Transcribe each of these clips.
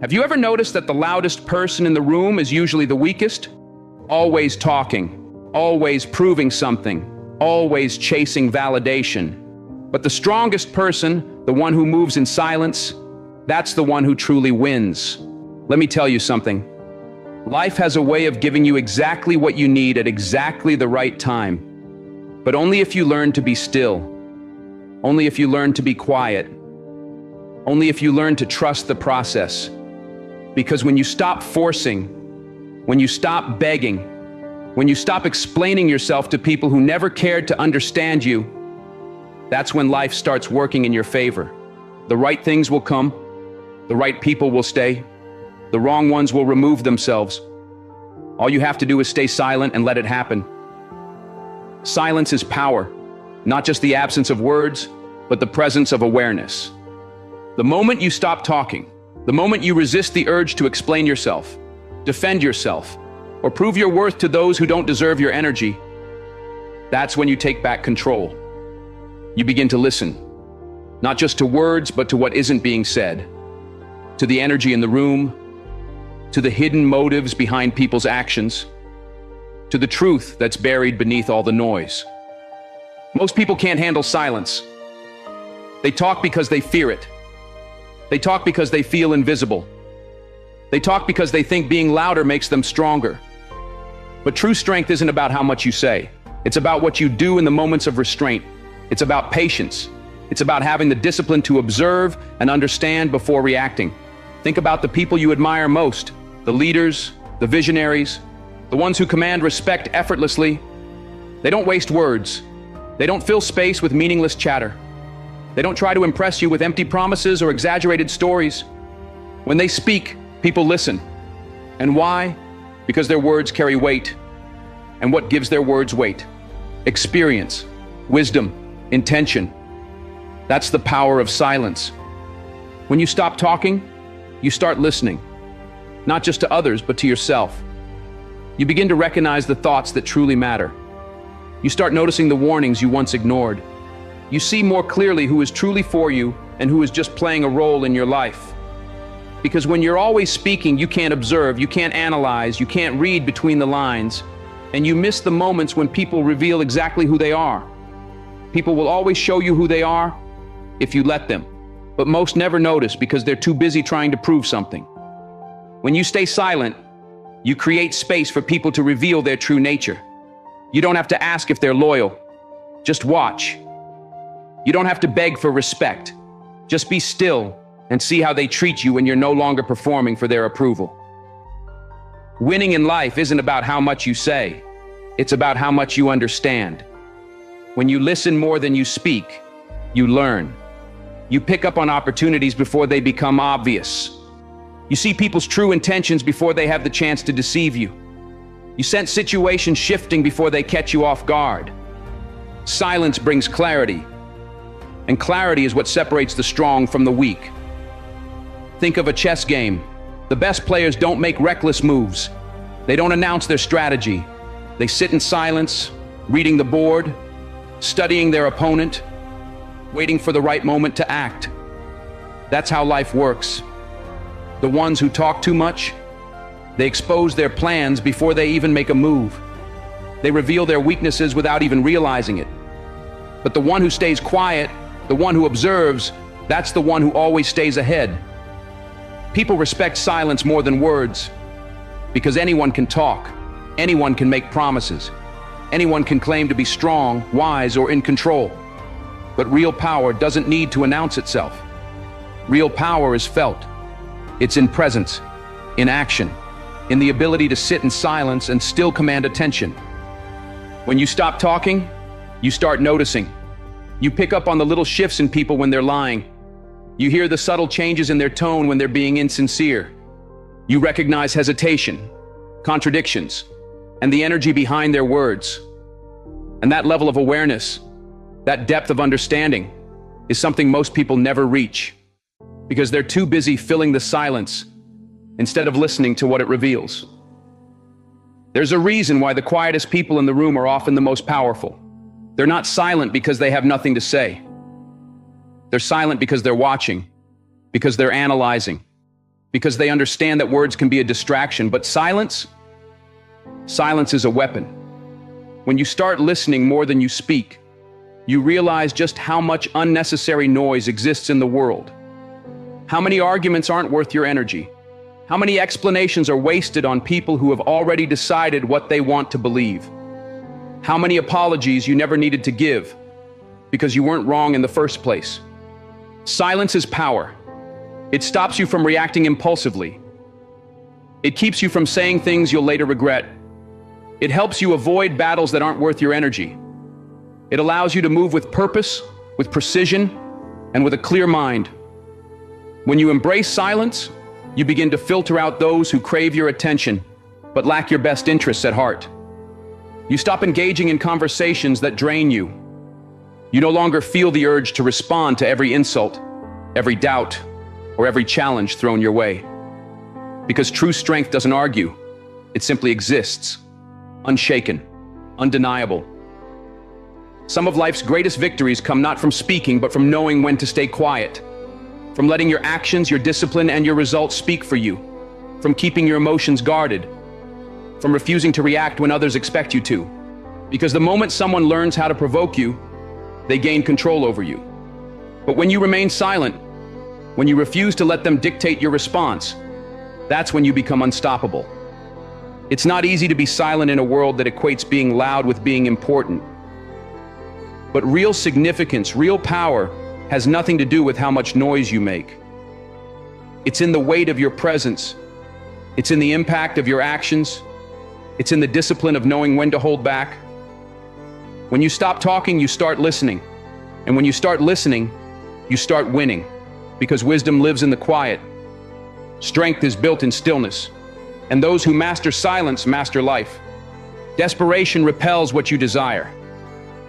Have you ever noticed that the loudest person in the room is usually the weakest? Always talking, always proving something, always chasing validation. But the strongest person, the one who moves in silence, that's the one who truly wins. Let me tell you something. Life has a way of giving you exactly what you need at exactly the right time. But only if you learn to be still. Only if you learn to be quiet. Only if you learn to trust the process. Because when you stop forcing, when you stop begging, when you stop explaining yourself to people who never cared to understand you, that's when life starts working in your favor. The right things will come, the right people will stay, the wrong ones will remove themselves. All you have to do is stay silent and let it happen. Silence is power, not just the absence of words, but the presence of awareness. The moment you stop talking, the moment you resist the urge to explain yourself, defend yourself, or prove your worth to those who don't deserve your energy, that's when you take back control. You begin to listen, not just to words, but to what isn't being said, to the energy in the room, to the hidden motives behind people's actions, to the truth that's buried beneath all the noise. Most people can't handle silence. They talk because they fear it. They talk because they feel invisible. They talk because they think being louder makes them stronger. But true strength isn't about how much you say. It's about what you do in the moments of restraint. It's about patience. It's about having the discipline to observe and understand before reacting. Think about the people you admire most, the leaders, the visionaries, the ones who command respect effortlessly. They don't waste words. They don't fill space with meaningless chatter. They don't try to impress you with empty promises or exaggerated stories. When they speak, people listen. And why? Because their words carry weight. And what gives their words weight? Experience, wisdom, intention. That's the power of silence. When you stop talking, you start listening. Not just to others, but to yourself. You begin to recognize the thoughts that truly matter. You start noticing the warnings you once ignored. You see more clearly who is truly for you and who is just playing a role in your life. Because when you're always speaking, you can't observe, you can't analyze, you can't read between the lines, and you miss the moments when people reveal exactly who they are. People will always show you who they are if you let them, but most never notice because they're too busy trying to prove something. When you stay silent, you create space for people to reveal their true nature. You don't have to ask if they're loyal, just watch. You don't have to beg for respect. Just be still and see how they treat you when you're no longer performing for their approval. Winning in life isn't about how much you say. It's about how much you understand. When you listen more than you speak, you learn. You pick up on opportunities before they become obvious. You see people's true intentions before they have the chance to deceive you. You sense situations shifting before they catch you off guard. Silence brings clarity. And clarity is what separates the strong from the weak. Think of a chess game. The best players don't make reckless moves. They don't announce their strategy. They sit in silence, reading the board, studying their opponent, waiting for the right moment to act. That's how life works. The ones who talk too much, they expose their plans before they even make a move. They reveal their weaknesses without even realizing it. But the one who stays quiet, the one who observes, that's the one who always stays ahead. People respect silence more than words because anyone can talk, anyone can make promises, anyone can claim to be strong, wise, or in control. But real power doesn't need to announce itself. Real power is felt. It's in presence, in action, in the ability to sit in silence and still command attention. When you stop talking, you start noticing. You pick up on the little shifts in people when they're lying. You hear the subtle changes in their tone when they're being insincere. You recognize hesitation, contradictions, and the energy behind their words. And that level of awareness, that depth of understanding, is something most people never reach because they're too busy filling the silence instead of listening to what it reveals. There's a reason why the quietest people in the room are often the most powerful. They're not silent because they have nothing to say. They're silent because they're watching, because they're analyzing, because they understand that words can be a distraction, but silence is a weapon. When you start listening more than you speak, you realize just how much unnecessary noise exists in the world. How many arguments aren't worth your energy? How many explanations are wasted on people who have already decided what they want to believe? How many apologies you never needed to give because you weren't wrong in the first place? Silence is power. It stops you from reacting impulsively. It keeps you from saying things you'll later regret. It helps you avoid battles that aren't worth your energy. It allows you to move with purpose, with precision, and with a clear mind. When you embrace silence, you begin to filter out those who crave your attention, but lack your best interests at heart. You stop engaging in conversations that drain you. You no longer feel the urge to respond to every insult, every doubt, or every challenge thrown your way. Because true strength doesn't argue, it simply exists, unshaken, undeniable. Some of life's greatest victories come not from speaking, but from knowing when to stay quiet. From letting your actions, your discipline, and your results speak for you. From keeping your emotions guarded. From refusing to react when others expect you to. Because the moment someone learns how to provoke you, they gain control over you. But when you remain silent, when you refuse to let them dictate your response, that's when you become unstoppable. It's not easy to be silent in a world that equates being loud with being important. But real significance, real power, has nothing to do with how much noise you make. It's in the weight of your presence. It's in the impact of your actions. It's in the discipline of knowing when to hold back. When you stop talking, you start listening. And when you start listening, you start winning. Because wisdom lives in the quiet. Strength is built in stillness. And those who master silence master life. Desperation repels what you desire.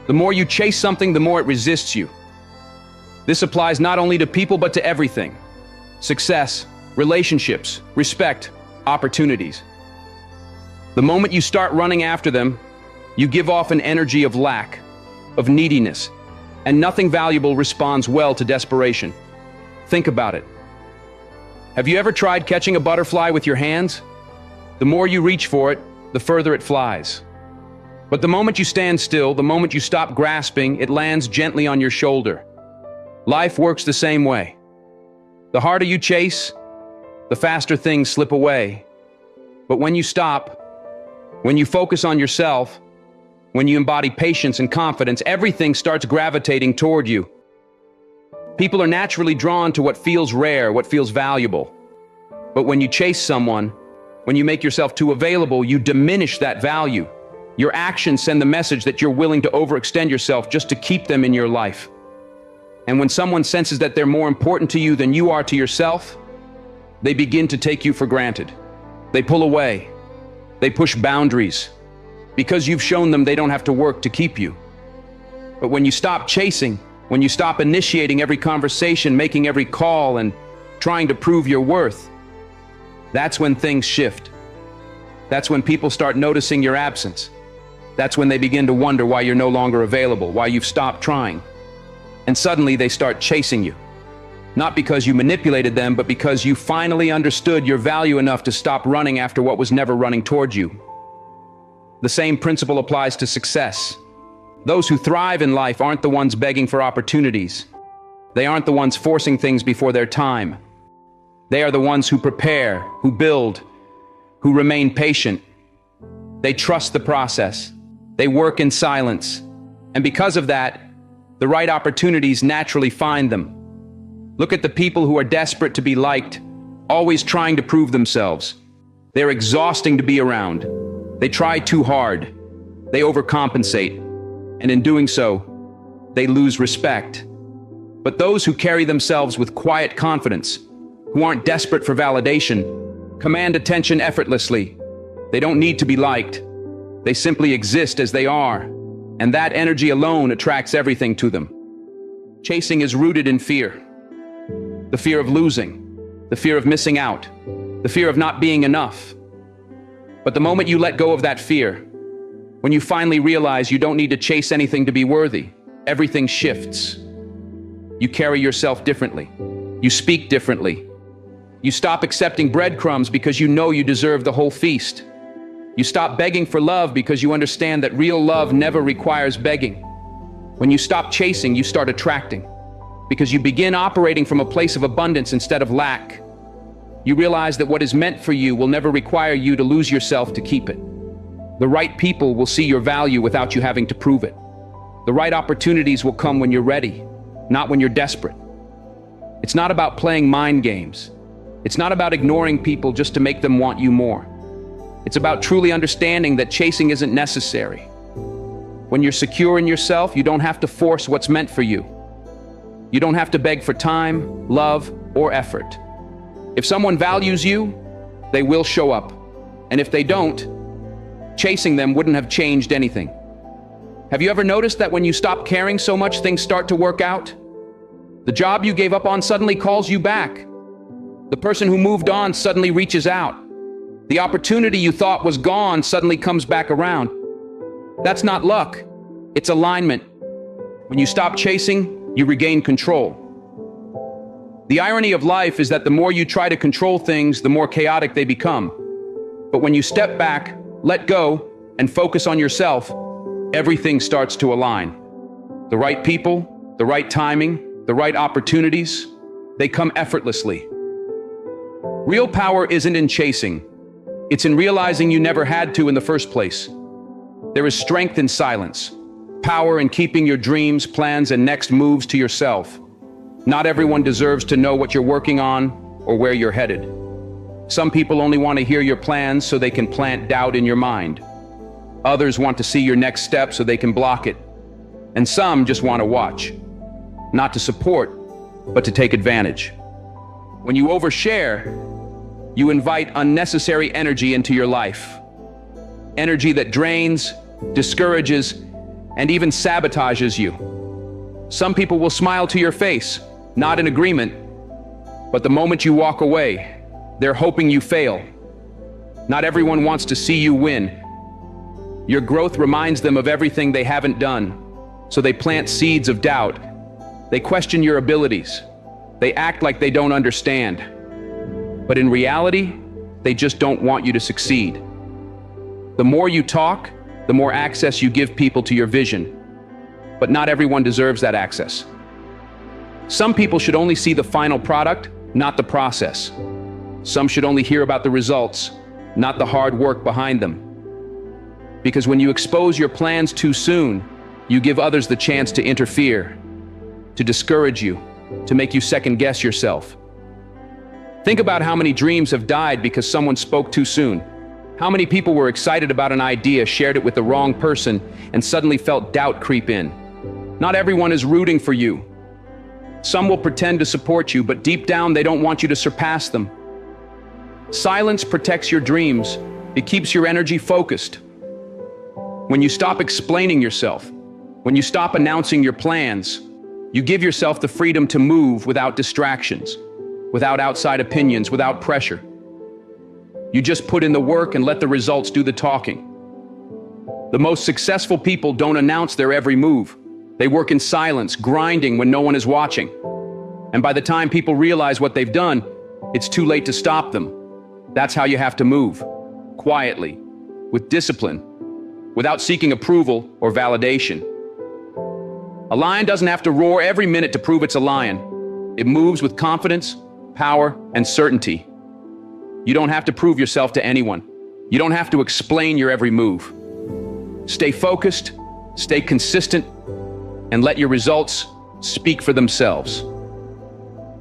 The more you chase something, the more it resists you. This applies not only to people, but to everything. Success, relationships, respect, opportunities. The moment you start running after them, you give off an energy of lack, of neediness, and nothing valuable responds well to desperation. Think about it. Have you ever tried catching a butterfly with your hands? The more you reach for it, the further it flies. But the moment you stand still, the moment you stop grasping, it lands gently on your shoulder. Life works the same way. The harder you chase, the faster things slip away. But when you stop, when you focus on yourself, when you embody patience and confidence, everything starts gravitating toward you. People are naturally drawn to what feels rare, what feels valuable. But when you chase someone, when you make yourself too available, you diminish that value. Your actions send the message that you're willing to overextend yourself just to keep them in your life. And when someone senses that they're more important to you than you are to yourself, they begin to take you for granted. They pull away. They push boundaries. Because you've shown them they don't have to work to keep you. But when you stop chasing, when you stop initiating every conversation, making every call, and trying to prove your worth, that's when things shift. That's when people start noticing your absence. That's when they begin to wonder why you're no longer available, why you've stopped trying. And suddenly they start chasing you. Not because you manipulated them, but because you finally understood your value enough to stop running after what was never running toward you. The same principle applies to success. Those who thrive in life aren't the ones begging for opportunities. They aren't the ones forcing things before their time. They are the ones who prepare, who build, who remain patient. They trust the process. They work in silence. And because of that, the right opportunities naturally find them. Look at the people who are desperate to be liked, always trying to prove themselves. They're exhausting to be around. They try too hard. They overcompensate. And in doing so, they lose respect. But those who carry themselves with quiet confidence, who aren't desperate for validation, command attention effortlessly. They don't need to be liked. They simply exist as they are. And that energy alone attracts everything to them. Chasing is rooted in fear. The fear of losing, the fear of missing out, the fear of not being enough. But the moment you let go of that fear, when you finally realize you don't need to chase anything to be worthy, everything shifts. You carry yourself differently. You speak differently. You stop accepting breadcrumbs because you know you deserve the whole feast. You stop begging for love because you understand that real love never requires begging. When you stop chasing, you start attracting, because you begin operating from a place of abundance instead of lack. You realize that what is meant for you will never require you to lose yourself to keep it. The right people will see your value without you having to prove it. The right opportunities will come when you're ready, not when you're desperate. It's not about playing mind games. It's not about ignoring people just to make them want you more. It's about truly understanding that chasing isn't necessary. When you're secure in yourself, you don't have to force what's meant for you. You don't have to beg for time, love, or effort. If someone values you, they will show up. And if they don't, chasing them wouldn't have changed anything. Have you ever noticed that when you stop caring so much, things start to work out? The job you gave up on suddenly calls you back. The person who moved on suddenly reaches out. The opportunity you thought was gone suddenly comes back around. That's not luck, it's alignment. When you stop chasing, you regain control. The irony of life is that the more you try to control things, the more chaotic they become. But when you step back, let go, and focus on yourself, everything starts to align. The right people, the right timing, the right opportunities, they come effortlessly. Real power isn't in chasing. It's in realizing you never had to in the first place. There is strength in silence, power in keeping your dreams, plans, and next moves to yourself. Not everyone deserves to know what you're working on or where you're headed. Some people only want to hear your plans so they can plant doubt in your mind. Others want to see your next step so they can block it. And some just want to watch. Not to support, but to take advantage. When you overshare, you invite unnecessary energy into your life. Energy that drains, discourages, and even sabotages you. Some people will smile to your face, not in agreement, but the moment you walk away, they're hoping you fail. Not everyone wants to see you win. Your growth reminds them of everything they haven't done, so they plant seeds of doubt. They question your abilities. They act like they don't understand. But in reality, they just don't want you to succeed. The more you talk, the more access you give people to your vision. But not everyone deserves that access. Some people should only see the final product, not the process. Some should only hear about the results, not the hard work behind them. Because when you expose your plans too soon, you give others the chance to interfere, to discourage you, to make you second-guess yourself. Think about how many dreams have died because someone spoke too soon. How many people were excited about an idea, shared it with the wrong person, and suddenly felt doubt creep in. Not everyone is rooting for you. Some will pretend to support you, but deep down they don't want you to surpass them. Silence protects your dreams. It keeps your energy focused. When you stop explaining yourself, when you stop announcing your plans, you give yourself the freedom to move without distractions, without outside opinions, without pressure. You just put in the work and let the results do the talking. The most successful people don't announce their every move. They work in silence, grinding when no one is watching. And by the time people realize what they've done, it's too late to stop them. That's how you have to move. Quietly, with discipline, without seeking approval or validation. A lion doesn't have to roar every minute to prove it's a lion. It moves with confidence, power, and certainty. You don't have to prove yourself to anyone. You don't have to explain your every move. Stay focused, stay consistent, and let your results speak for themselves.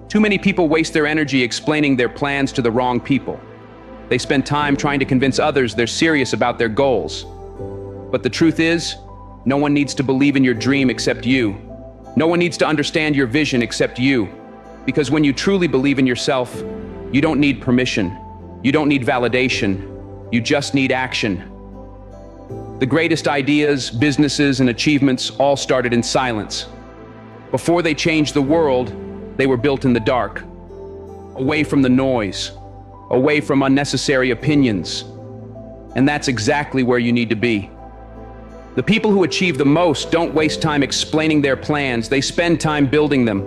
Too many people waste their energy explaining their plans to the wrong people. They spend time trying to convince others they're serious about their goals. But the truth is, no one needs to believe in your dream except you. No one needs to understand your vision except you. Because when you truly believe in yourself, you don't need permission. You don't need validation. You just need action. The greatest ideas, businesses, and achievements all started in silence. Before they changed the world, they were built in the dark, away from the noise, away from unnecessary opinions. And that's exactly where you need to be. The people who achieve the most don't waste time explaining their plans. They spend time building them.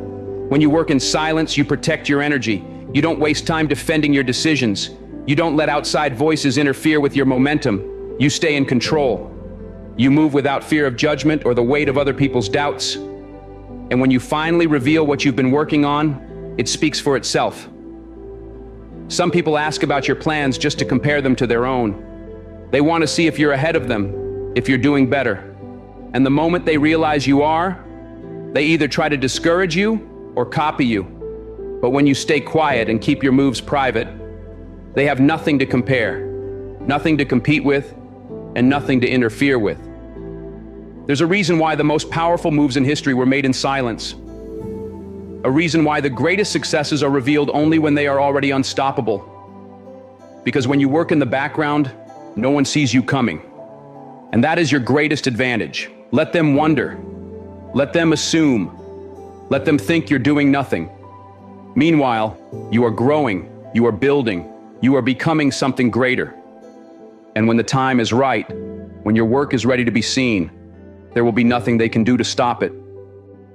When you work in silence, you protect your energy, You don't waste time defending your decisions. You don't let outside voices interfere with your momentum. You stay in control. You move without fear of judgment or the weight of other people's doubts. And when you finally reveal what you've been working on, it speaks for itself. Some people ask about your plans just to compare them to their own. They want to see if you're ahead of them, if you're doing better. And the moment they realize you are, they either try to discourage you or copy you. But when you stay quiet and keep your moves private, they have nothing to compare, nothing to compete with, and nothing to interfere with. There's a reason why the most powerful moves in history were made in silence. A reason why the greatest successes are revealed only when they are already unstoppable. Because when you work in the background, no one sees you coming. And that is your greatest advantage. Let them wonder. Let them assume. Let them think you're doing nothing. Meanwhile, you are growing, you are building, you are becoming something greater. And when the time is right, when your work is ready to be seen, there will be nothing they can do to stop it.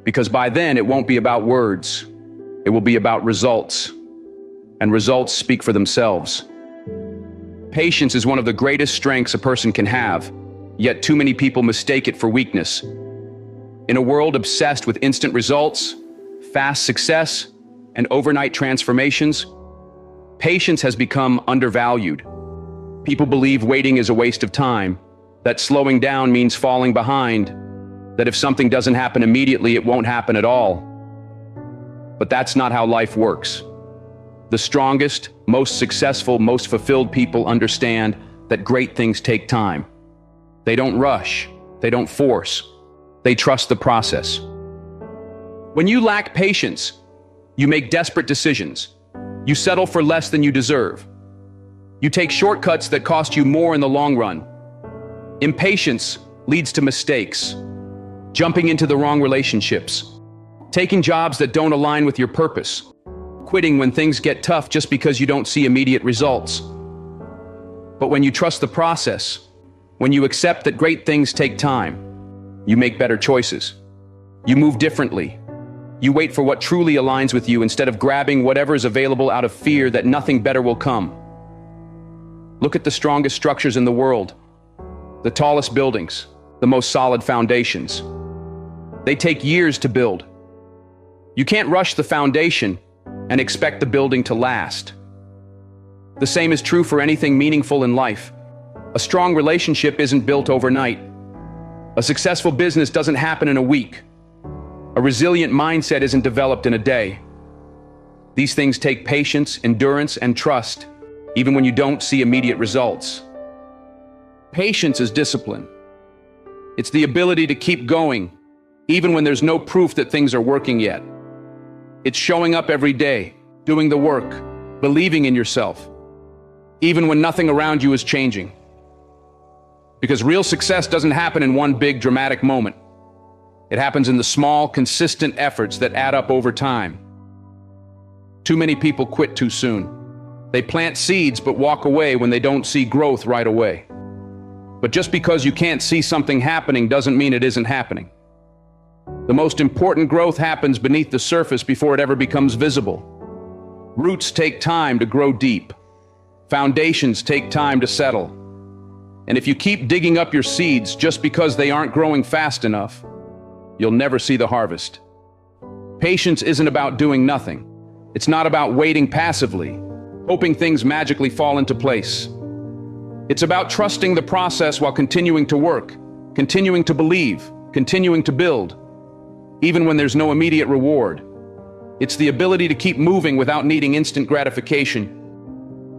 Because by then, it won't be about words. It will be about results. And results speak for themselves. Patience is one of the greatest strengths a person can have, yet too many people mistake it for weakness. In a world obsessed with instant results, fast success, and overnight transformations, patience has become undervalued. People believe waiting is a waste of time, that slowing down means falling behind, that if something doesn't happen immediately, it won't happen at all. But that's not how life works. The strongest, most successful, most fulfilled people understand that great things take time. They don't rush. They don't force. They trust the process. When you lack patience, you make desperate decisions. You settle for less than you deserve. You take shortcuts that cost you more in the long run. Impatience leads to mistakes, jumping into the wrong relationships, taking jobs that don't align with your purpose, quitting when things get tough just because you don't see immediate results. But when you trust the process, when you accept that great things take time, you make better choices. You move differently. You wait for what truly aligns with you instead of grabbing whatever is available out of fear that nothing better will come. Look at the strongest structures in the world, the tallest buildings, the most solid foundations. They take years to build. You can't rush the foundation and expect the building to last. The same is true for anything meaningful in life. A strong relationship isn't built overnight. A successful business doesn't happen in a week. A resilient mindset isn't developed in a day. These things take patience, endurance, and trust, even when you don't see immediate results. Patience is discipline. It's the ability to keep going, even when there's no proof that things are working yet. It's showing up every day, doing the work, believing in yourself, even when nothing around you is changing. Because real success doesn't happen in one big dramatic moment. It happens in the small, consistent efforts that add up over time. Too many people quit too soon. They plant seeds but walk away when they don't see growth right away. But just because you can't see something happening doesn't mean it isn't happening. The most important growth happens beneath the surface before it ever becomes visible. Roots take time to grow deep. Foundations take time to settle. And if you keep digging up your seeds just because they aren't growing fast enough, you'll never see the harvest. Patience isn't about doing nothing. It's not about waiting passively, hoping things magically fall into place. It's about trusting the process while continuing to work, continuing to believe, continuing to build, even when there's no immediate reward. It's the ability to keep moving without needing instant gratification.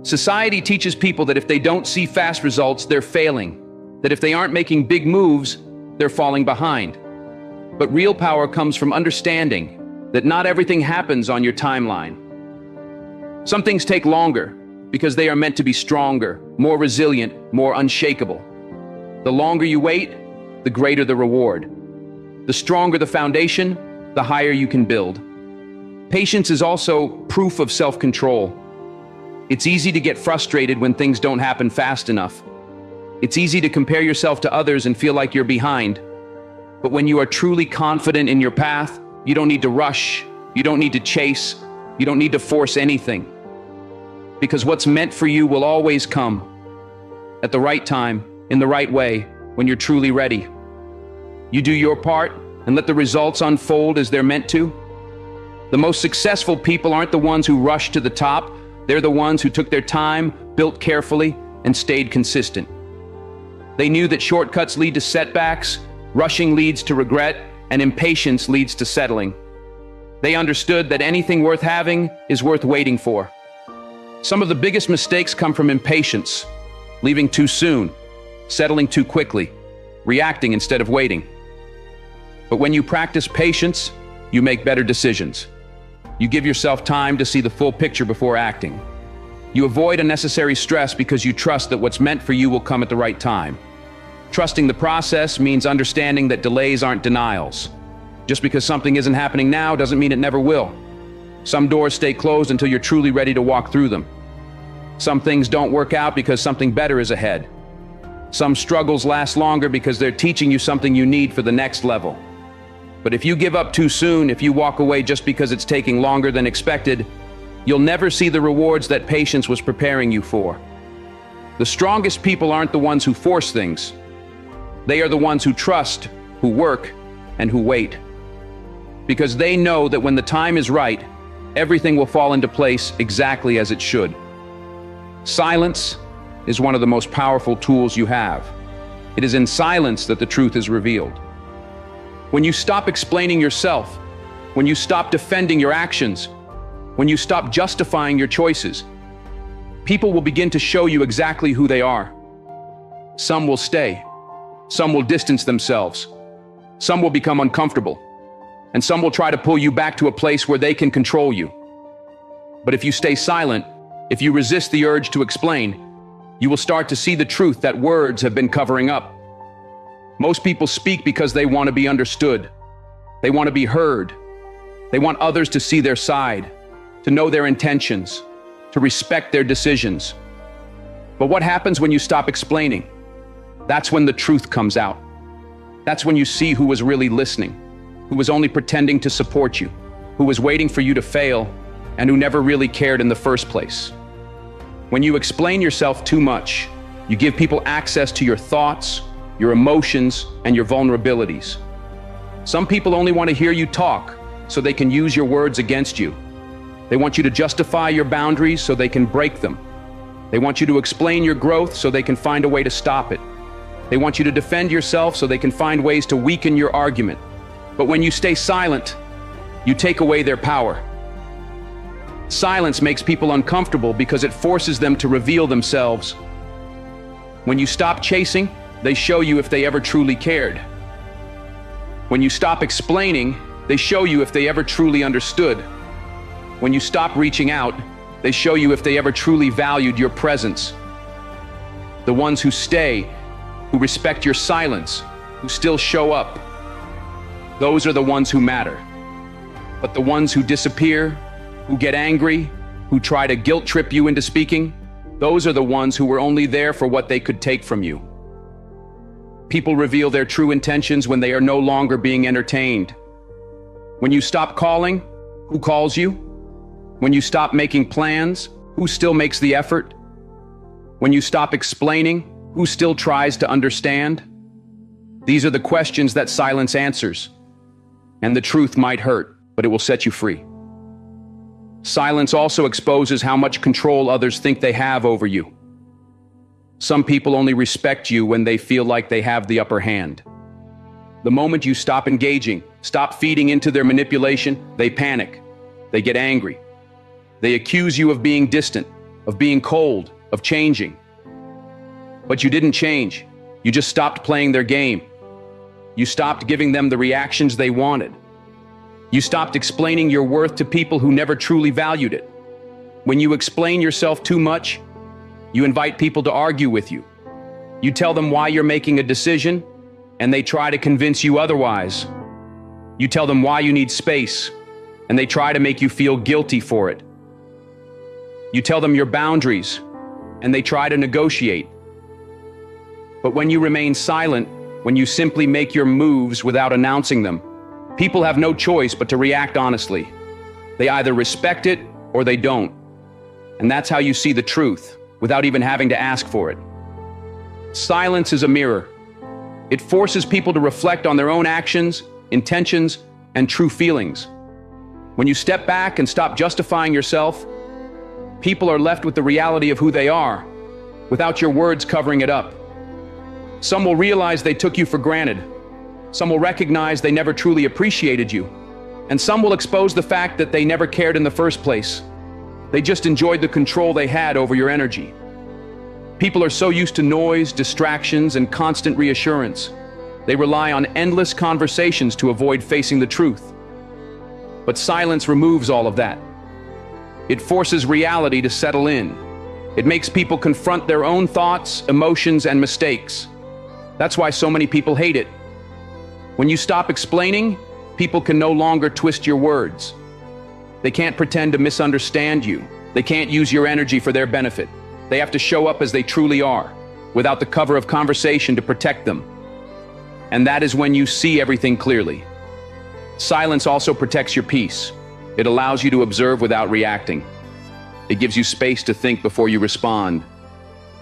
Society teaches people that if they don't see fast results, they're failing, that if they aren't making big moves, they're falling behind. But real power comes from understanding that not everything happens on your timeline. Some things take longer because they are meant to be stronger, more resilient, more unshakable. The longer you wait, the greater the reward. The stronger the foundation, the higher you can build. Patience is also proof of self-control. It's easy to get frustrated when things don't happen fast enough. It's easy to compare yourself to others and feel like you're behind. But when you are truly confident in your path, you don't need to rush, you don't need to chase, you don't need to force anything. because what's meant for you will always come at the right time, in the right way, when you're truly ready. You do your part and let the results unfold as they're meant to. The most successful people aren't the ones who rush to the top. They're the ones who took their time, built carefully, and stayed consistent. They knew that shortcuts lead to setbacks, rushing leads to regret, and impatience leads to settling. They understood that anything worth having is worth waiting for. Some of the biggest mistakes come from impatience, leaving too soon, settling too quickly, reacting instead of waiting. But when you practice patience, you make better decisions. You give yourself time to see the full picture before acting. You avoid unnecessary stress because you trust that what's meant for you will come at the right time. Trusting the process means understanding that delays aren't denials. Just because something isn't happening now doesn't mean it never will. Some doors stay closed until you're truly ready to walk through them. Some things don't work out because something better is ahead. Some struggles last longer because they're teaching you something you need for the next level. But if you give up too soon, if you walk away just because it's taking longer than expected, you'll never see the rewards that patience was preparing you for. The strongest people aren't the ones who force things. They are the ones who trust, who work, and who wait. Because they know that when the time is right, everything will fall into place exactly as it should. Silence is one of the most powerful tools you have. It is in silence that the truth is revealed. When you stop explaining yourself, when you stop defending your actions, when you stop justifying your choices, people will begin to show you exactly who they are. Some will stay, some will distance themselves, some will become uncomfortable, and some will try to pull you back to a place where they can control you. But if you stay silent, if you resist the urge to explain, you will start to see the truth that words have been covering up. Most people speak because they want to be understood. They want to be heard. They want others to see their side, to know their intentions, to respect their decisions. But what happens when you stop explaining? That's when the truth comes out. That's when you see who was really listening, who was only pretending to support you, who was waiting for you to fail, and who never really cared in the first place. When you explain yourself too much, you give people access to your thoughts, your emotions, and your vulnerabilities. Some people only want to hear you talk so they can use your words against you. They want you to justify your boundaries so they can break them. They want you to explain your growth so they can find a way to stop it. They want you to defend yourself so they can find ways to weaken your argument. But when you stay silent, you take away their power. Silence makes people uncomfortable because it forces them to reveal themselves. When you stop chasing, they show you if they ever truly cared. When you stop explaining, they show you if they ever truly understood. When you stop reaching out, they show you if they ever truly valued your presence. The ones who stay, who respect your silence, who still show up, those are the ones who matter. But the ones who disappear, who get angry, who try to guilt trip you into speaking, those are the ones who were only there for what they could take from you. People reveal their true intentions when they are no longer being entertained. When you stop calling, who calls you? When you stop making plans, who still makes the effort? When you stop explaining, who still tries to understand? These are the questions that silence answers. And the truth might hurt, but it will set you free. Silence also exposes how much control others think they have over you. Some people only respect you when they feel like they have the upper hand. The moment you stop engaging, stop feeding into their manipulation, they panic. They get angry. They accuse you of being distant, of being cold, of changing. But you didn't change. You just stopped playing their game. You stopped giving them the reactions they wanted. You stopped explaining your worth to people who never truly valued it. When you explain yourself too much, you invite people to argue with you. You tell them why you're making a decision, and they try to convince you otherwise. You tell them why you need space, and they try to make you feel guilty for it. You tell them your boundaries, and they try to negotiate. But when you remain silent, when you simply make your moves without announcing them, people have no choice but to react honestly. They either respect it or they don't. And that's how you see the truth, without even having to ask for it. Silence is a mirror. It forces people to reflect on their own actions, intentions, and true feelings. When you step back and stop justifying yourself, people are left with the reality of who they are, without your words covering it up. Some will realize they took you for granted. Some will recognize they never truly appreciated you. And some will expose the fact that they never cared in the first place. They just enjoyed the control they had over your energy. People are so used to noise, distractions, and constant reassurance. They rely on endless conversations to avoid facing the truth. But silence removes all of that. It forces reality to settle in. It makes people confront their own thoughts, emotions, and mistakes. That's why so many people hate it. When you stop explaining, people can no longer twist your words. They can't pretend to misunderstand you. They can't use your energy for their benefit. They have to show up as they truly are, without the cover of conversation to protect them. And that is when you see everything clearly. Silence also protects your peace. It allows you to observe without reacting. It gives you space to think before you respond,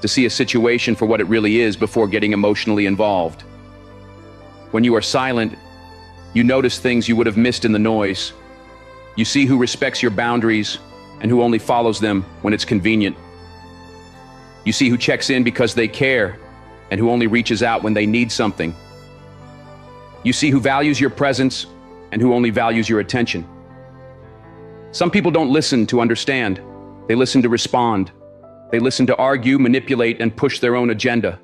to see a situation for what it really is before getting emotionally involved. When you are silent, you notice things you would have missed in the noise. You see who respects your boundaries and who only follows them when it's convenient. You see who checks in because they care and who only reaches out when they need something. You see who values your presence and who only values your attention. Some people don't listen to understand. They listen to respond. They listen to argue, manipulate, and push their own agenda.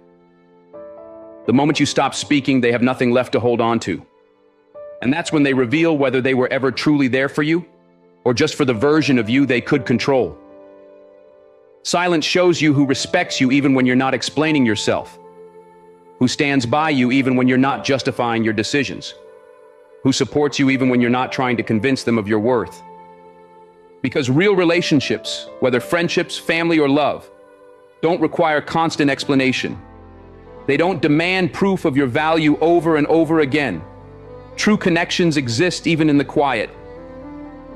The moment you stop speaking, they have nothing left to hold on to. And that's when they reveal whether they were ever truly there for you or just for the version of you they could control. Silence shows you who respects you even when you're not explaining yourself, who stands by you even when you're not justifying your decisions, who supports you even when you're not trying to convince them of your worth. Because real relationships, whether friendships, family, or love, don't require constant explanation. They don't demand proof of your value over and over again. True connections exist even in the quiet.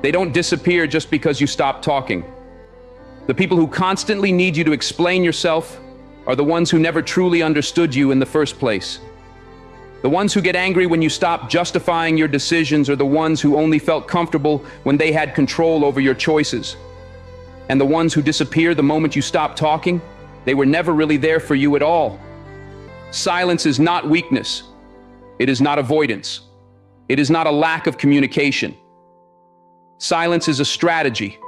They don't disappear just because you stop talking. The people who constantly need you to explain yourself are the ones who never truly understood you in the first place. The ones who get angry when you stop justifying your decisions are the ones who only felt comfortable when they had control over your choices. And the ones who disappear the moment you stop talking, they were never really there for you at all. Silence is not weakness. It is not avoidance. It is not a lack of communication. Silence is a strategy.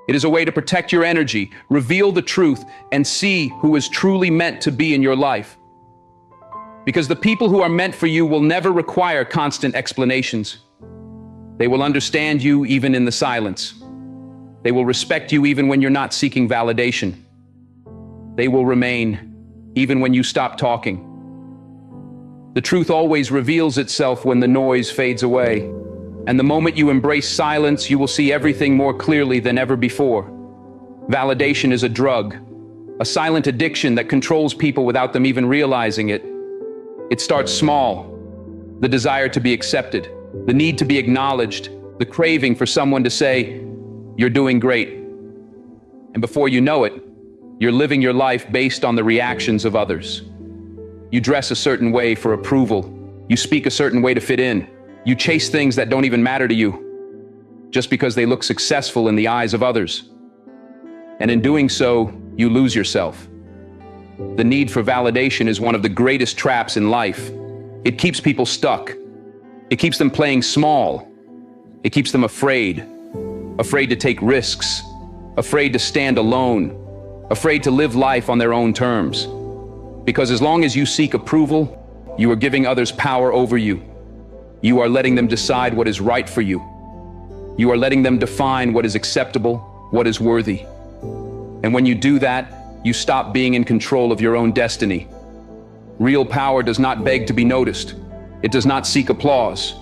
It is a way to protect your energy, reveal the truth, and see who is truly meant to be in your life. Because the people who are meant for you will never require constant explanations. They will understand you even in the silence. They will respect you even when you're not seeking validation. They will remain even when you stop talking. The truth always reveals itself when the noise fades away. And the moment you embrace silence, you will see everything more clearly than ever before. Validation is a drug, a silent addiction that controls people without them even realizing it. It starts small. The desire to be accepted, the need to be acknowledged, the craving for someone to say, "You're doing great." And before you know it, you're living your life based on the reactions of others. You dress a certain way for approval. You speak a certain way to fit in. You chase things that don't even matter to you, just because they look successful in the eyes of others. And in doing so, you lose yourself. The need for validation is one of the greatest traps in life. It keeps people stuck. It keeps them playing small. It keeps them afraid. Afraid to take risks. Afraid to stand alone. Afraid to live life on their own terms. Because as long as you seek approval, you are giving others power over you. You are letting them decide what is right for you. You are letting them define what is acceptable, what is worthy. And when you do that, you stop being in control of your own destiny. Real power does not beg to be noticed. It does not seek applause.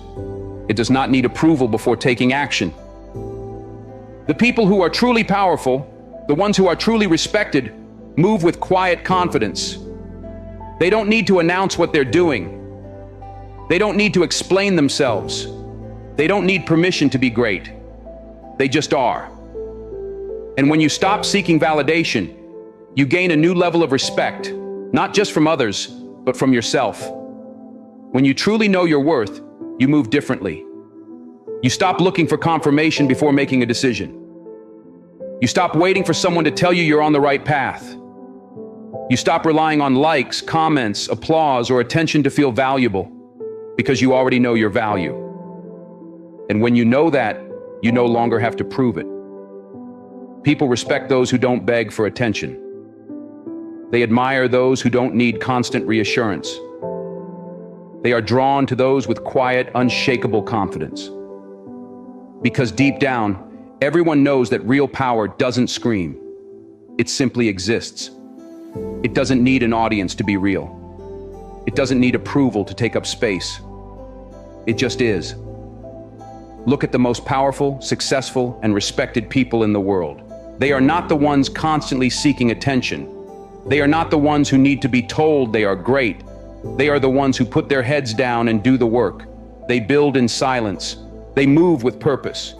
It does not need approval before taking action. The people who are truly powerful, the ones who are truly respected, move with quiet confidence. They don't need to announce what they're doing. They don't need to explain themselves. They don't need permission to be great. They just are. And when you stop seeking validation, you gain a new level of respect, not just from others, but from yourself. When you truly know your worth, you move differently. You stop looking for confirmation before making a decision. You stop waiting for someone to tell you you're on the right path. You stop relying on likes, comments, applause, or attention to feel valuable, because you already know your value. And when you know that, you no longer have to prove it. People respect those who don't beg for attention. They admire those who don't need constant reassurance. They are drawn to those with quiet, unshakable confidence. Because deep down, everyone knows that real power doesn't scream. It simply exists. It doesn't need an audience to be real. It doesn't need approval to take up space. It just is. Look at the most powerful, successful, and respected people in the world. They are not the ones constantly seeking attention. They are not the ones who need to be told they are great. They are the ones who put their heads down and do the work. They build in silence. They move with purpose.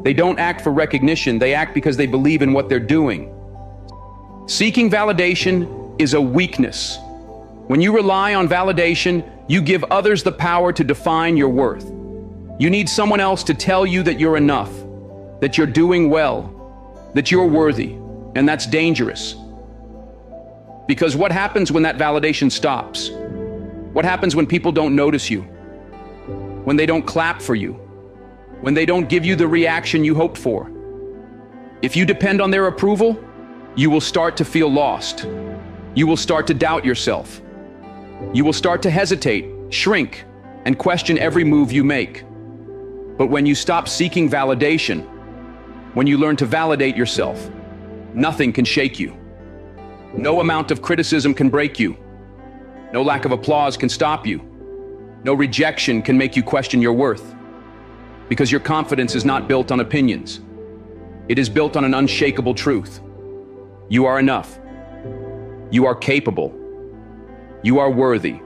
They don't act for recognition. They act because they believe in what they're doing. Seeking validation is a weakness. When you rely on validation, you give others the power to define your worth. You need someone else to tell you that you're enough, that you're doing well, that you're worthy, and that's dangerous. Because what happens when that validation stops? What happens when people don't notice you? When they don't clap for you? When they don't give you the reaction you hoped for? If you depend on their approval, you will start to feel lost. You will start to doubt yourself. You will start to hesitate, shrink, and question every move you make. But when you stop seeking validation, when you learn to validate yourself, nothing can shake you. No amount of criticism can break you. No lack of applause can stop you. No rejection can make you question your worth. Because your confidence is not built on opinions. It is built on an unshakable truth. You are enough. You are capable. You are worthy.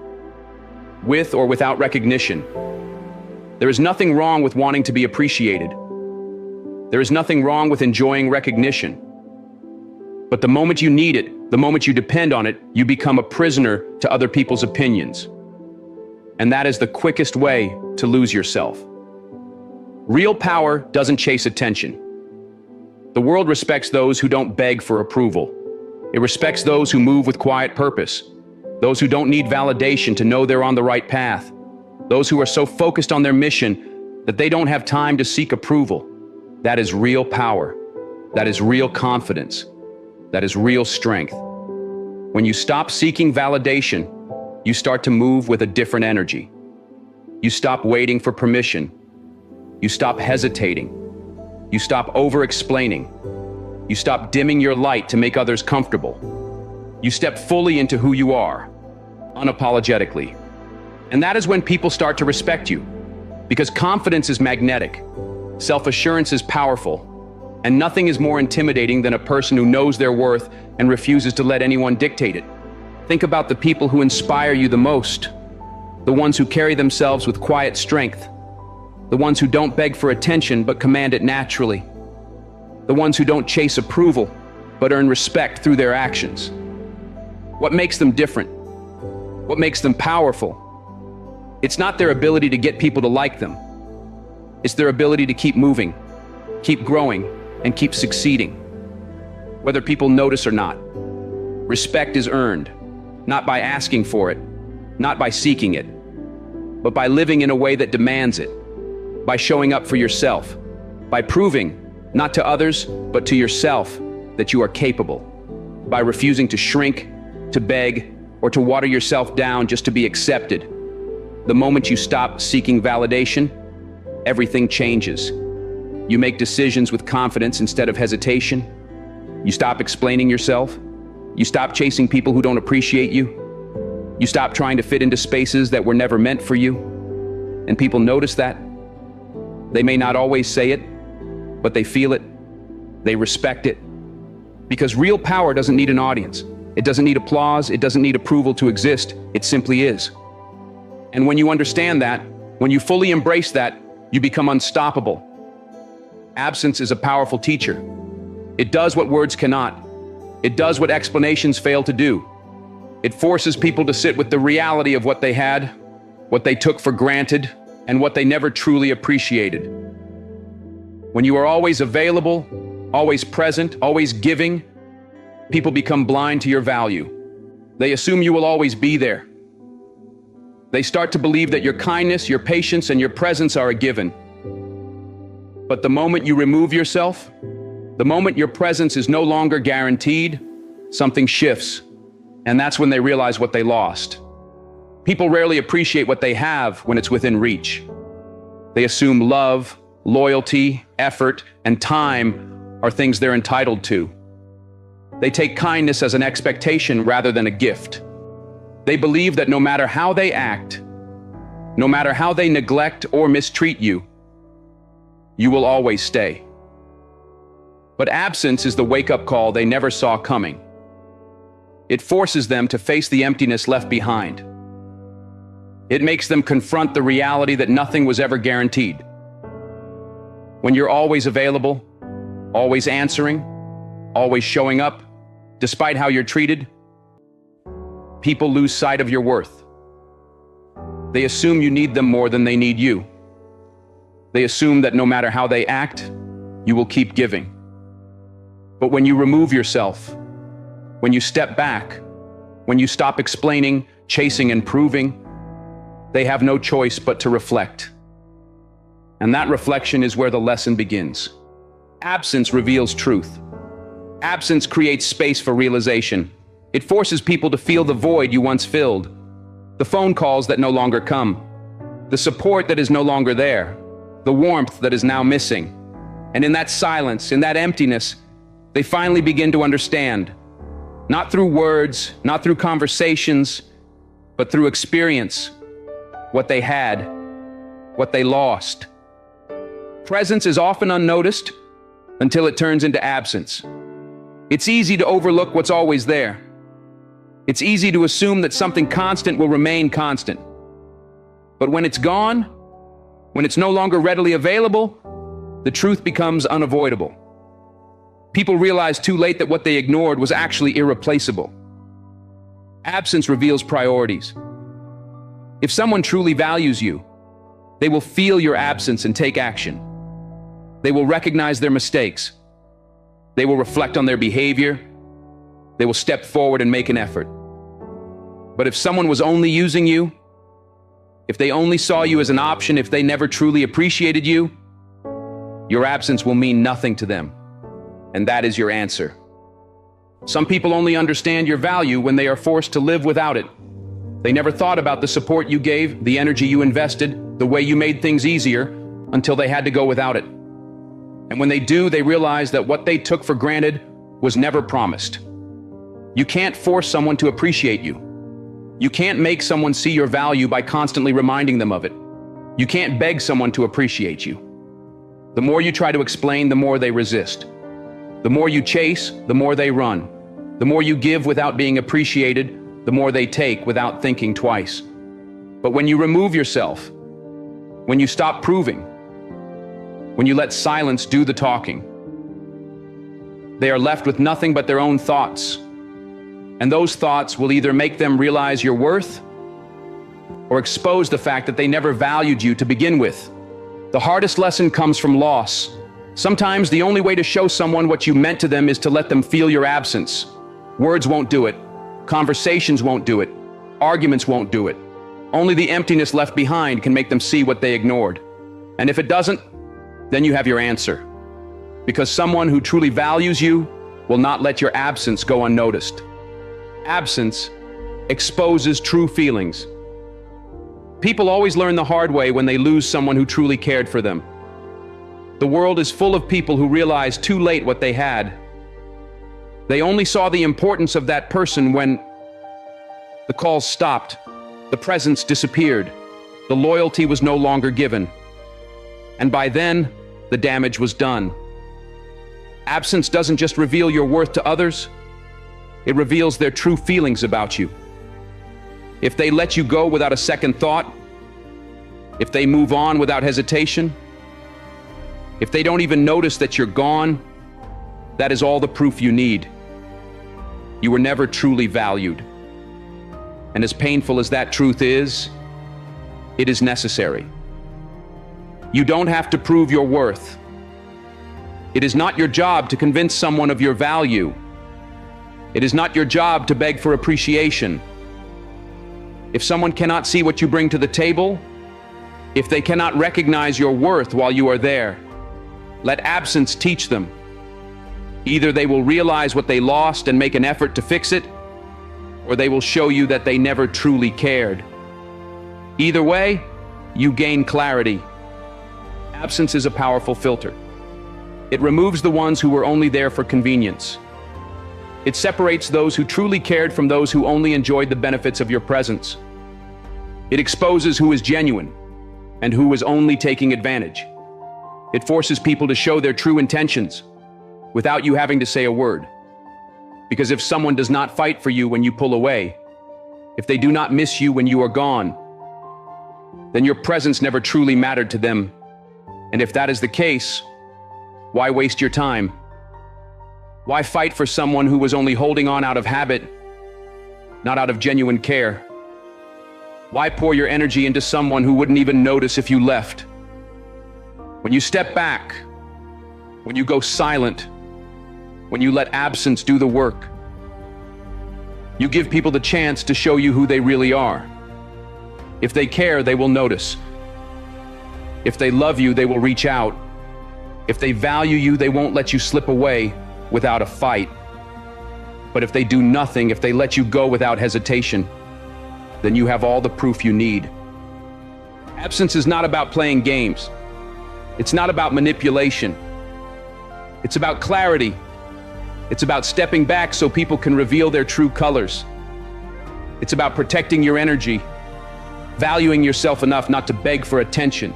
With or without recognition. There is nothing wrong with wanting to be appreciated. There is nothing wrong with enjoying recognition. But the moment you need it, the moment you depend on it, you become a prisoner to other people's opinions. And that is the quickest way to lose yourself. Real power doesn't chase attention. The world respects those who don't beg for approval. It respects those who move with quiet purpose. Those who don't need validation to know they're on the right path. Those who are so focused on their mission that they don't have time to seek approval. That is real power. That is real confidence. That is real strength. When you stop seeking validation, you start to move with a different energy. You stop waiting for permission. You stop hesitating. You stop over-explaining. You stop dimming your light to make others comfortable. You step fully into who you are, unapologetically. And that is when people start to respect you. Because confidence is magnetic. Self-assurance is powerful. And nothing is more intimidating than a person who knows their worth and refuses to let anyone dictate it. Think about the people who inspire you the most. The ones who carry themselves with quiet strength. The ones who don't beg for attention but command it naturally. The ones who don't chase approval but earn respect through their actions. What makes them different? What makes them powerful? It's not their ability to get people to like them. It's their ability to keep moving, keep growing, and keep succeeding. Whether people notice or not. Respect is earned, not by asking for it, not by seeking it, but by living in a way that demands it. By showing up for yourself, by proving, not to others, but to yourself, that you are capable, by refusing to shrink, to beg, or to water yourself down just to be accepted. The moment you stop seeking validation, everything changes. You make decisions with confidence instead of hesitation. You stop explaining yourself. You stop chasing people who don't appreciate you. You stop trying to fit into spaces that were never meant for you. And people notice that. They may not always say it, but they feel it. They respect it. Because real power doesn't need an audience. It doesn't need applause. It doesn't need approval to exist. It simply is. And when you understand that, when you fully embrace that, you become unstoppable. Absence is a powerful teacher. It does what words cannot. It does what explanations fail to do. It forces people to sit with the reality of what they had, what they took for granted, and what they never truly appreciated. When you are always available, always present, always giving, people become blind to your value. They assume you will always be there. They start to believe that your kindness, your patience, and your presence are a given. But the moment you remove yourself, the moment your presence is no longer guaranteed, something shifts. And that's when they realize what they lost. People rarely appreciate what they have when it's within reach. They assume love, loyalty, effort, and time are things they're entitled to. They take kindness as an expectation rather than a gift. They believe that no matter how they act, no matter how they neglect or mistreat you, you will always stay. But absence is the wake-up call they never saw coming. It forces them to face the emptiness left behind. It makes them confront the reality that nothing was ever guaranteed. When you're always available, always answering, always showing up, despite how you're treated, people lose sight of your worth. They assume you need them more than they need you. They assume that no matter how they act, you will keep giving. But when you remove yourself, when you step back, when you stop explaining, chasing, and proving, they have no choice but to reflect. And that reflection is where the lesson begins. Absence reveals truth. Absence creates space for realization. It forces people to feel the void you once filled, the phone calls that no longer come, the support that is no longer there, the warmth that is now missing. And in that silence, in that emptiness, they finally begin to understand, not through words, not through conversations, but through experience, what they had, what they lost. Presence is often unnoticed until it turns into absence. It's easy to overlook what's always there. It's easy to assume that something constant will remain constant. But when it's gone, when it's no longer readily available, the truth becomes unavoidable. People realize too late that what they ignored was actually irreplaceable. Absence reveals priorities. If someone truly values you, they will feel your absence and take action. They will recognize their mistakes. They will reflect on their behavior. They will step forward and make an effort. But if someone was only using you, if they only saw you as an option, if they never truly appreciated you, your absence will mean nothing to them. And that is your answer. Some people only understand your value when they are forced to live without it. They never thought about the support you gave, the energy you invested, the way you made things easier, until they had to go without it. And when they do, they realize that what they took for granted was never promised. You can't force someone to appreciate you. You can't make someone see your value by constantly reminding them of it. You can't beg someone to appreciate you. The more you try to explain, the more they resist. The more you chase, the more they run. The more you give without being appreciated, the more they take without thinking twice. But when you remove yourself, when you stop proving, when you let silence do the talking, they are left with nothing but their own thoughts. And those thoughts will either make them realize your worth or expose the fact that they never valued you to begin with. The hardest lesson comes from loss. Sometimes the only way to show someone what you meant to them is to let them feel your absence. Words won't do it. Conversations won't do it. Arguments won't do it. Only the emptiness left behind can make them see what they ignored. And if it doesn't, then you have your answer. Because someone who truly values you will not let your absence go unnoticed. Absence exposes true feelings. People always learn the hard way when they lose someone who truly cared for them. The world is full of people who realize too late what they had. They only saw the importance of that person when the calls stopped, the presence disappeared, the loyalty was no longer given. And by then, the damage was done. Absence doesn't just reveal your worth to others, it reveals their true feelings about you. If they let you go without a second thought, if they move on without hesitation, if they don't even notice that you're gone, That is all the proof you need. You were never truly valued. And as painful as that truth is, it is necessary. You don't have to prove your worth. It is not your job to convince someone of your value. It is not your job to beg for appreciation. If someone cannot see what you bring to the table, if they cannot recognize your worth while you are there, let absence teach them. Either they will realize what they lost and make an effort to fix it, or they will show you that they never truly cared. Either way, you gain clarity. Absence is a powerful filter. It removes the ones who were only there for convenience. It separates those who truly cared from those who only enjoyed the benefits of your presence. It exposes who is genuine and who is only taking advantage. It forces people to show their true intentions without you having to say a word. Because if someone does not fight for you when you pull away, if they do not miss you when you are gone, then your presence never truly mattered to them. And if that is the case, why waste your time? Why fight for someone who was only holding on out of habit, not out of genuine care? Why pour your energy into someone who wouldn't even notice if you left? When you step back, when you go silent, when you let absence do the work, you give people the chance to show you who they really are. If they care, they will notice. If they love you, they will reach out. If they value you, they won't let you slip away without a fight. But if they do nothing, if they let you go without hesitation, then you have all the proof you need. Absence is not about playing games. It's not about manipulation. It's about clarity. It's about stepping back so people can reveal their true colors. It's about protecting your energy, valuing yourself enough not to beg for attention,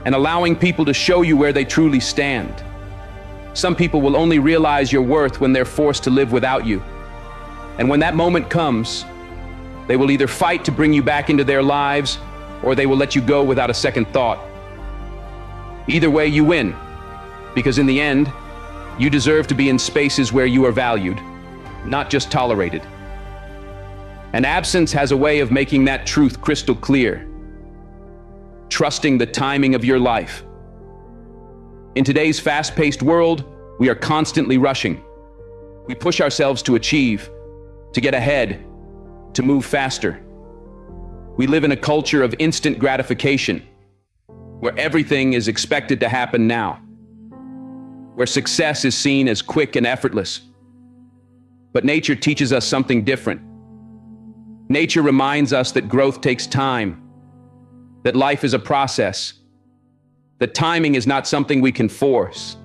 and allowing people to show you where they truly stand. Some people will only realize your worth when they're forced to live without you. And when that moment comes, they will either fight to bring you back into their lives, or they will let you go without a second thought. Either way, you win, because in the end, you deserve to be in spaces where you are valued, not just tolerated. And absence has a way of making that truth crystal clear. Trusting the timing of your life. In today's fast-paced world, we are constantly rushing. We push ourselves to achieve, to get ahead, to move faster. We live in a culture of instant gratification, where everything is expected to happen now, where success is seen as quick and effortless. But nature teaches us something different. Nature reminds us that growth takes time, that life is a process, that timing is not something we can force.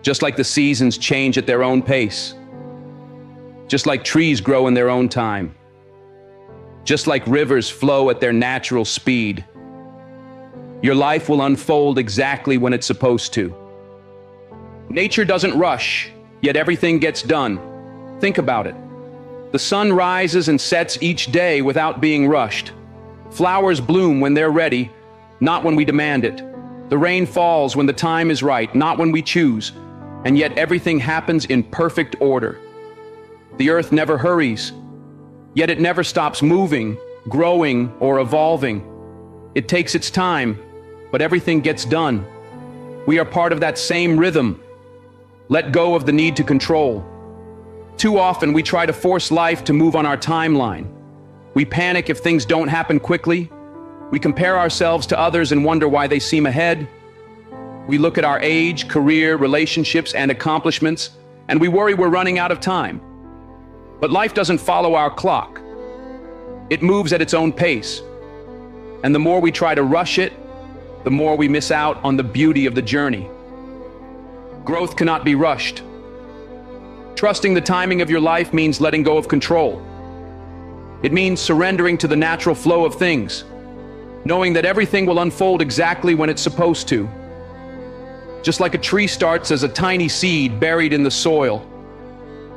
Just like the seasons change at their own pace, just like trees grow in their own time, just like rivers flow at their natural speed, your life will unfold exactly when it's supposed to. Nature doesn't rush, yet everything gets done. Think about it. The sun rises and sets each day without being rushed. Flowers bloom when they're ready, not when we demand it. The rain falls when the time is right, not when we choose. And yet everything happens in perfect order. The earth never hurries, yet it never stops moving, growing, or evolving. It takes its time, but everything gets done. We are part of that same rhythm. Let go of the need to control. Too often we try to force life to move on our timeline. We panic if things don't happen quickly. We compare ourselves to others and wonder why they seem ahead. We look at our age, career, relationships, and accomplishments, and we worry we're running out of time. But life doesn't follow our clock. It moves at its own pace. And the more we try to rush it, the more we miss out on the beauty of the journey. Growth cannot be rushed. Trusting the timing of your life means letting go of control. It means surrendering to the natural flow of things, knowing that everything will unfold exactly when it's supposed to. Just like a tree starts as a tiny seed buried in the soil,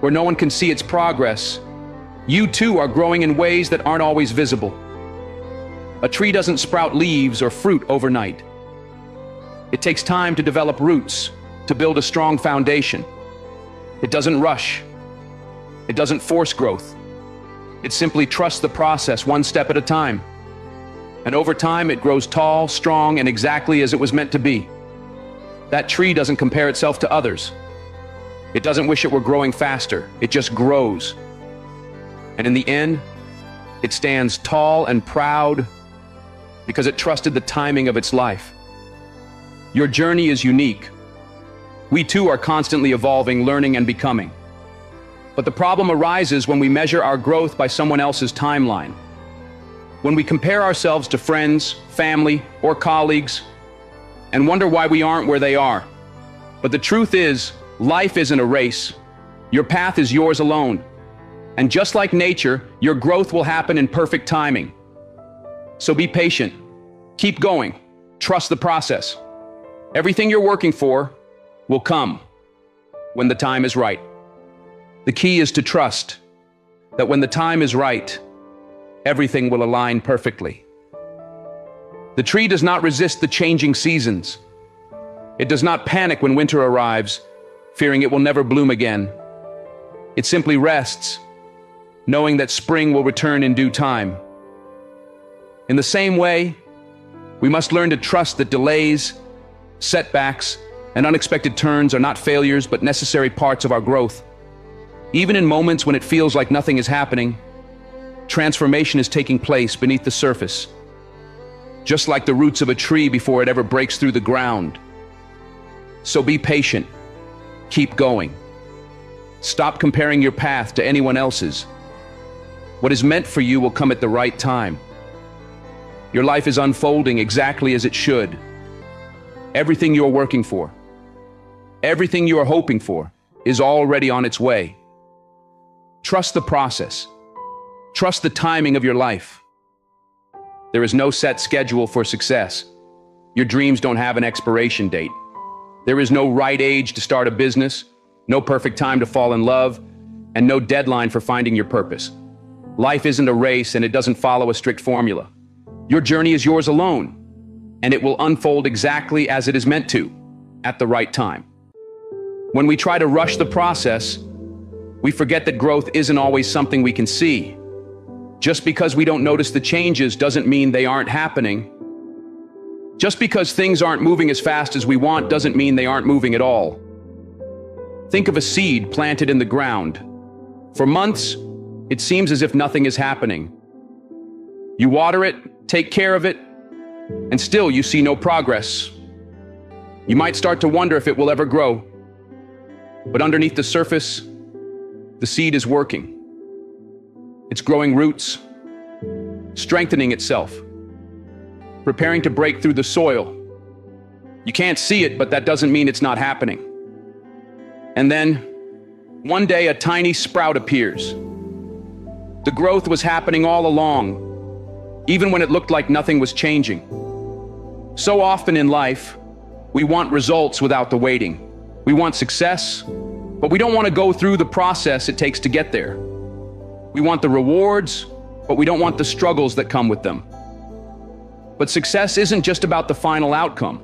where no one can see its progress, you too are growing in ways that aren't always visible. A tree doesn't sprout leaves or fruit overnight. It takes time to develop roots, to build a strong foundation. It doesn't rush. It doesn't force growth. It simply trusts the process one step at a time. And over time, it grows tall, strong, and exactly as it was meant to be. That tree doesn't compare itself to others. It doesn't wish it were growing faster. It just grows. And in the end, it stands tall and proud because it trusted the timing of its life. Your journey is unique. We too are constantly evolving, learning, and becoming. But the problem arises when we measure our growth by someone else's timeline. When we compare ourselves to friends, family, or colleagues, and wonder why we aren't where they are. But the truth is, life isn't a race. Your path is yours alone. And just like nature, your growth will happen in perfect timing. So be patient. Keep going. Trust the process. Everything you're working for will come when the time is right. The key is to trust that when the time is right, everything will align perfectly. The tree does not resist the changing seasons. It does not panic when winter arrives, fearing it will never bloom again. It simply rests, knowing that spring will return in due time. In the same way, we must learn to trust that delays, setbacks, and unexpected turns are not failures but necessary parts of our growth. Even in moments when it feels like nothing is happening, transformation is taking place beneath the surface, just like the roots of a tree before it ever breaks through the ground. So be patient. Keep going. Stop comparing your path to anyone else's. What is meant for you will come at the right time. Your life is unfolding exactly as it should. Everything you're working for, everything you are hoping for, is already on its way. Trust the process. Trust the timing of your life. There is no set schedule for success. Your dreams don't have an expiration date. There is no right age to start a business, no perfect time to fall in love, and no deadline for finding your purpose. Life isn't a race, and it doesn't follow a strict formula. Your journey is yours alone, and it will unfold exactly as it is meant to, at the right time. When we try to rush the process, we forget that growth isn't always something we can see. Just because we don't notice the changes doesn't mean they aren't happening. Just because things aren't moving as fast as we want doesn't mean they aren't moving at all. Think of a seed planted in the ground. For months, it seems as if nothing is happening. You water it, take care of it, and still you see no progress. You might start to wonder if it will ever grow. But underneath the surface, the seed is working. It's growing roots, strengthening itself, preparing to break through the soil. You can't see it, but that doesn't mean it's not happening. And then, one day, a tiny sprout appears. The growth was happening all along, even when it looked like nothing was changing. So often in life, we want results without the waiting. We want success, but we don't want to go through the process it takes to get there. We want the rewards, but we don't want the struggles that come with them. But success isn't just about the final outcome.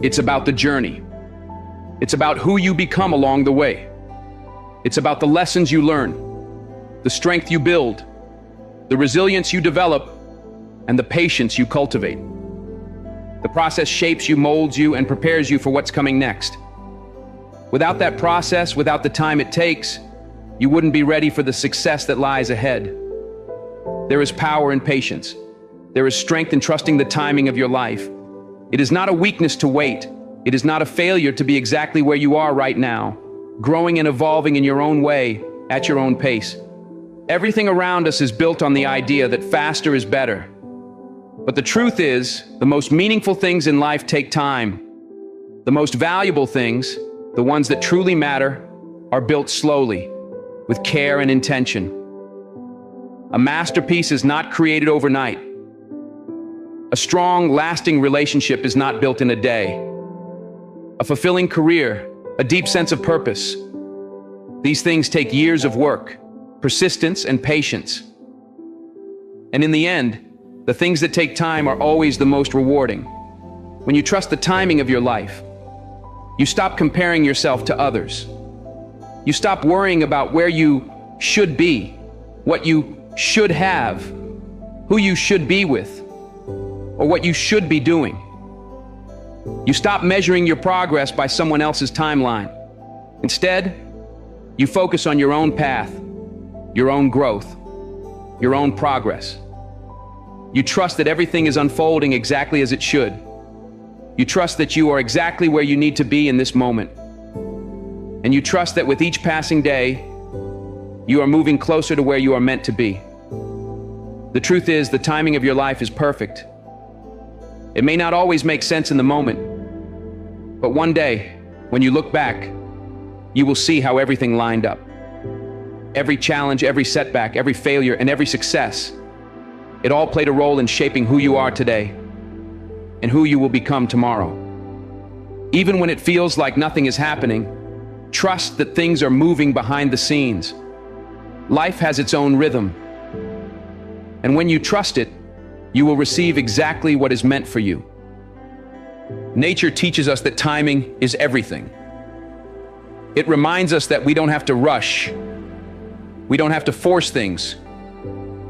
It's about the journey. It's about who you become along the way. It's about the lessons you learn, the strength you build, the resilience you develop, and the patience you cultivate. The process shapes you, molds you, and prepares you for what's coming next. Without that process, without the time it takes, you wouldn't be ready for the success that lies ahead. There is power in patience. There is strength in trusting the timing of your life. It is not a weakness to wait. It is not a failure to be exactly where you are right now, growing and evolving in your own way, at your own pace. Everything around us is built on the idea that faster is better. But the truth is, the most meaningful things in life take time. The most valuable things, the ones that truly matter, are built slowly, with care and intention. A masterpiece is not created overnight. A strong, lasting relationship is not built in a day. A fulfilling career, a deep sense of purpose. These things take years of work, persistence, and patience. And in the end, the things that take time are always the most rewarding. When you trust the timing of your life, you stop comparing yourself to others. You stop worrying about where you should be, what you should have, who you should be with, or what you should be doing. You stop measuring your progress by someone else's timeline. Instead, you focus on your own path, your own growth, your own progress. You trust that everything is unfolding exactly as it should. You trust that you are exactly where you need to be in this moment. And you trust that with each passing day, you are moving closer to where you are meant to be. The truth is, the timing of your life is perfect. It may not always make sense in the moment, but one day, when you look back, you will see how everything lined up. Every challenge, every setback, every failure, and every success, it all played a role in shaping who you are today and who you will become tomorrow. Even when it feels like nothing is happening, trust that things are moving behind the scenes. Life has its own rhythm. And when you trust it, you will receive exactly what is meant for you. Nature teaches us that timing is everything. It reminds us that we don't have to rush. We don't have to force things.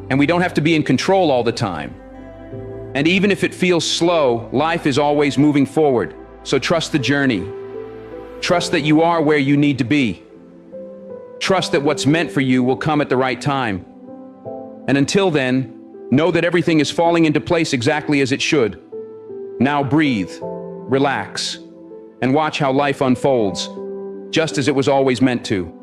And we don't have to be in control all the time. And even if it feels slow, life is always moving forward. So trust the journey. Trust that you are where you need to be. Trust that what's meant for you will come at the right time. And until then, know that everything is falling into place exactly as it should. Now breathe, relax, and watch how life unfolds, just as it was always meant to.